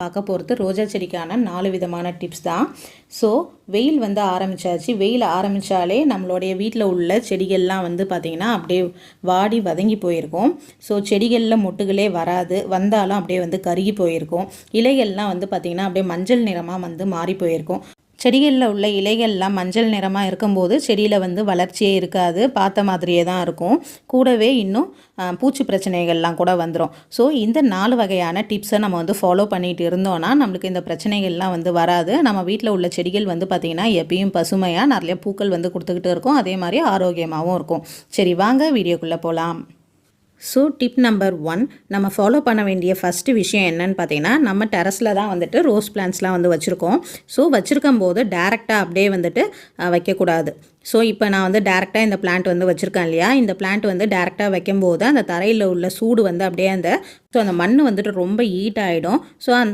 பார்க்க போகிறது ரோஜா செடிக்கான 4 விதமான டிப்ஸ் தான். ஸோ வெயில் வந்து ஆரம்பித்தாச்சு. வெயில் ஆரம்பித்தாலே நம்மளுடைய வீட்டில் உள்ள செடிகள்லாம் வந்து பார்த்திங்கன்னா அப்படியே வாடி வதங்கி போயிருக்கும். ஸோ செடிகளில் மொட்டுகளே வராது, வந்தாலும் அப்படியே வந்து கருகி போயிருக்கும். இலைகள்லாம் வந்து பார்த்திங்கன்னா அப்படியே மஞ்சள் நிறமாக வந்து மாறி போயிருக்கும். செடிகளில் உள்ள இலைகள்லாம் மஞ்சள் நிறமாக இருக்கும்போது செடியில் வந்து வளர்ச்சியே இருக்காது, பார்த்த மாதிரியே தான் இருக்கும். கூடவே இன்னும் பூச்சி பிரச்சனைகள்லாம் கூட வந்துடும். ஸோ இந்த 4 வகையான டிப்ஸை நம்ம வந்து ஃபாலோ பண்ணிட்டு இருந்தோன்னா நம்மளுக்கு இந்த பிரச்சனைகள்லாம் வந்து வராது. நம்ம வீட்டில் உள்ள செடிகள் வந்து பார்த்திங்கன்னா எப்பயும் பசுமையாக நிறைய பூக்கள் வந்து கொடுத்துக்கிட்டு இருக்கும், அதே மாதிரி ஆரோக்கியமாகவும் இருக்கும். சரி, வாங்க வீடியோக்குள்ளே போகலாம். ஸோ டிப் நம்பர் 1, நம்ம ஃபாலோ பண்ண வேண்டிய ஃபஸ்ட்டு விஷயம் என்னன்னு பார்த்தீங்கன்னா, நம்ம டெரஸில் தான் வந்துட்டு ரோஸ் பிளான்ட்ஸ்லாம் வந்து வச்சுருக்கோம். ஸோ வச்சுருக்கும் போது டேரெக்டாக அப்படியே வந்துட்டு வைக்கக்கூடாது. ஸோ இப்போ நான் வந்து டேரெக்டாக இந்த பிளான்ட் வந்து வச்சுருக்கேன் இல்லையா, இந்த பிளான்ட் வந்து டேரெக்டாக வைக்கும்போது அந்த தரையில் உள்ள சூடு வந்து அப்படியே அந்த மண் வந்துட்டு ரொம்ப ஹீட் ஆகிடும். ஸோ அந்த